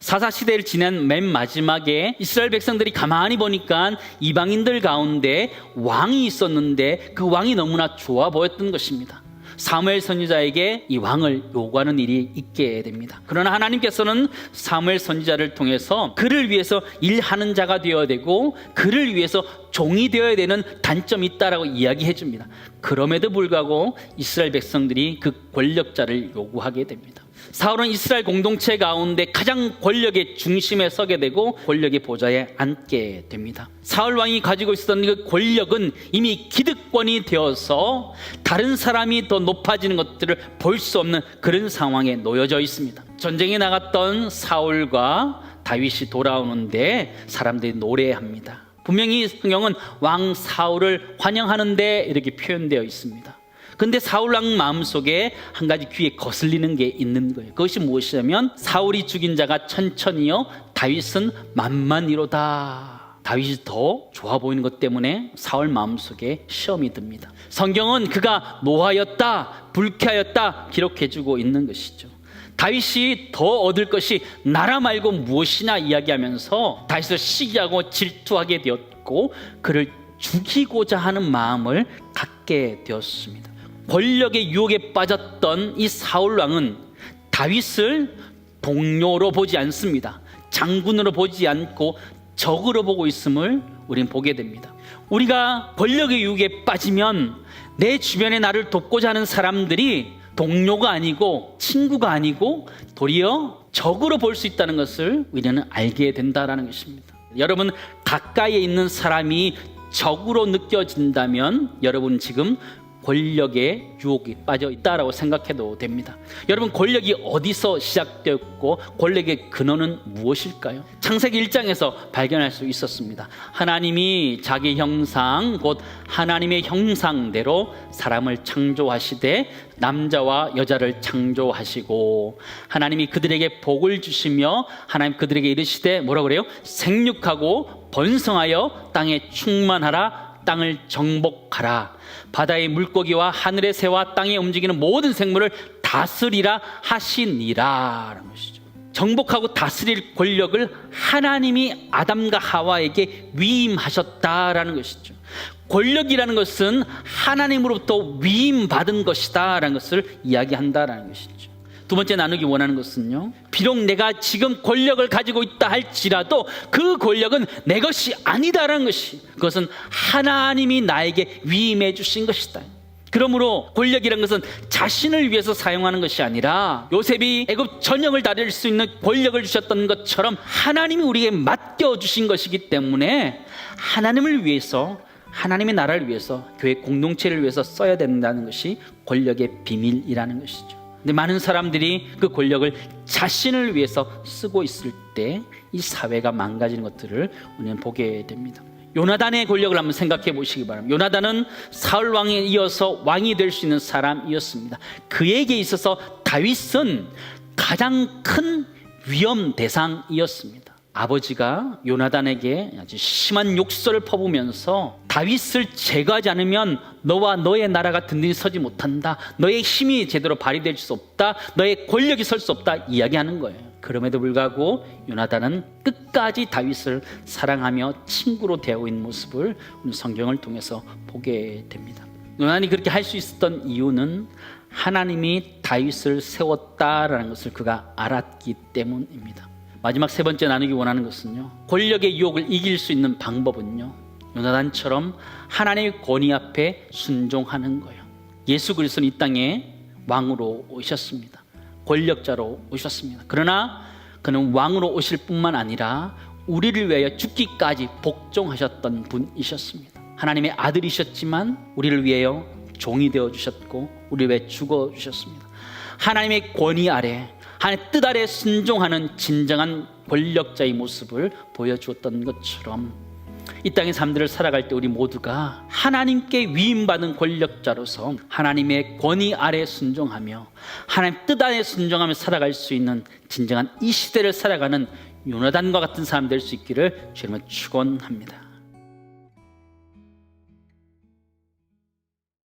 사사시대를 지낸 맨 마지막에 이스라엘 백성들이 가만히 보니까 이방인들 가운데 왕이 있었는데 그 왕이 너무나 좋아 보였던 것입니다. 사무엘 선지자에게 이 왕을 요구하는 일이 있게 됩니다. 그러나 하나님께서는 사무엘 선지자를 통해서 그를 위해서 일하는 자가 되어야 되고 그를 위해서 종이 되어야 되는 단점이 있다라고 이야기해 줍니다. 그럼에도 불구하고 이스라엘 백성들이 그 권력자를 요구하게 됩니다. 사울은 이스라엘 공동체 가운데 가장 권력의 중심에 서게 되고 권력의 보좌에 앉게 됩니다. 사울 왕이 가지고 있었던 그 권력은 이미 기득권이 되어서 다른 사람이 더 높아지는 것들을 볼 수 없는 그런 상황에 놓여져 있습니다. 전쟁에 나갔던 사울과 다윗이 돌아오는데 사람들이 노래합니다. 분명히 성경은 왕 사울을 환영하는데 이렇게 표현되어 있습니다. 근데 사울 왕 마음속에 한 가지 귀에 거슬리는 게 있는 거예요. 그것이 무엇이냐면 사울이 죽인 자가 천천히요 다윗은 만만이로다. 다윗이 더 좋아 보이는 것 때문에 사울 마음속에 시험이 듭니다. 성경은 그가 노하였다 불쾌하였다 기록해주고 있는 것이죠. 다윗이 더 얻을 것이 나라 말고 무엇이냐 이야기하면서 다윗을 시기하고 질투하게 되었고 그를 죽이고자 하는 마음을 갖게 되었습니다. 권력의 유혹에 빠졌던 이 사울 왕은 다윗을 동료로 보지 않습니다. 장군으로 보지 않고 적으로 보고 있음을 우리는 보게 됩니다. 우리가 권력의 유혹에 빠지면 내 주변에 나를 돕고자 하는 사람들이 동료가 아니고 친구가 아니고 도리어 적으로 볼 수 있다는 것을 우리는 알게 된다는 것입니다. 여러분 가까이에 있는 사람이 적으로 느껴진다면 여러분 지금 권력의 유혹에 빠져 있다라고 생각해도 됩니다. 여러분 권력이 어디서 시작되었고 권력의 근원은 무엇일까요? 창세기 1장에서 발견할 수 있었습니다. 하나님이 자기 형상 곧 하나님의 형상대로 사람을 창조하시되 남자와 여자를 창조하시고 하나님이 그들에게 복을 주시며 하나님 그들에게 이르시되 뭐라고 그래요? 생육하고 번성하여 땅에 충만하라 땅을 정복하라 바다의 물고기와 하늘의 새와 땅에 움직이는 모든 생물을 다스리라 하시니라 라는 것이죠. 정복하고 다스릴 권력을 하나님이 아담과 하와에게 위임하셨다라는 것이죠. 권력이라는 것은 하나님으로부터 위임받은 것이다 라는 것을 이야기한다라는 것이죠. 두 번째 나누기 원하는 것은요, 비록 내가 지금 권력을 가지고 있다 할지라도 그 권력은 내 것이 아니다라는 것이, 그것은 하나님이 나에게 위임해 주신 것이다. 그러므로 권력이라는 것은 자신을 위해서 사용하는 것이 아니라 요셉이 애굽 전역을 다릴 수 있는 권력을 주셨던 것처럼 하나님이 우리에게 맡겨주신 것이기 때문에 하나님을 위해서, 하나님의 나라를 위해서, 교회 공동체를 위해서 써야 된다는 것이 권력의 비밀이라는 것이죠. 근데 많은 사람들이 그 권력을 자신을 위해서 쓰고 있을 때 이 사회가 망가지는 것들을 우리는 보게 됩니다. 요나단의 권력을 한번 생각해 보시기 바랍니다. 요나단은 사울 왕에 이어서 왕이 될 수 있는 사람이었습니다. 그에게 있어서 다윗은 가장 큰 위험 대상이었습니다. 아버지가 요나단에게 아주 심한 욕설을 퍼부으면서 다윗을 제거하지 않으면 너와 너의 나라가 든든히 서지 못한다, 너의 힘이 제대로 발휘될 수 없다, 너의 권력이 설 수 없다 이야기하는 거예요. 그럼에도 불구하고 요나단은 끝까지 다윗을 사랑하며 친구로 대하고 있는 모습을 우리 성경을 통해서 보게 됩니다. 요나단이 그렇게 할 수 있었던 이유는 하나님이 다윗을 세웠다라는 것을 그가 알았기 때문입니다. 마지막 세 번째 나누기 원하는 것은요, 권력의 유혹을 이길 수 있는 방법은요, 요나단처럼 하나님의 권위 앞에 순종하는 거예요. 예수 그리스도는 이 땅에 왕으로 오셨습니다. 권력자로 오셨습니다. 그러나 그는 왕으로 오실 뿐만 아니라 우리를 위하여 죽기까지 복종하셨던 분이셨습니다. 하나님의 아들이셨지만 우리를 위하여 종이 되어주셨고 우리를 위해 죽어주셨습니다. 하나님의 권위 아래, 하나님의 뜻 아래 순종하는 진정한 권력자의 모습을 보여주었던 것처럼 이 땅의 삶들을 살아갈 때 우리 모두가 하나님께 위임받은 권력자로서 하나님의 권위 아래 순종하며 하나님 뜻 아래 순종하며 살아갈 수 있는 진정한 이 시대를 살아가는 요나단과 같은 사람 될 수 있기를 주님은 축원합니다.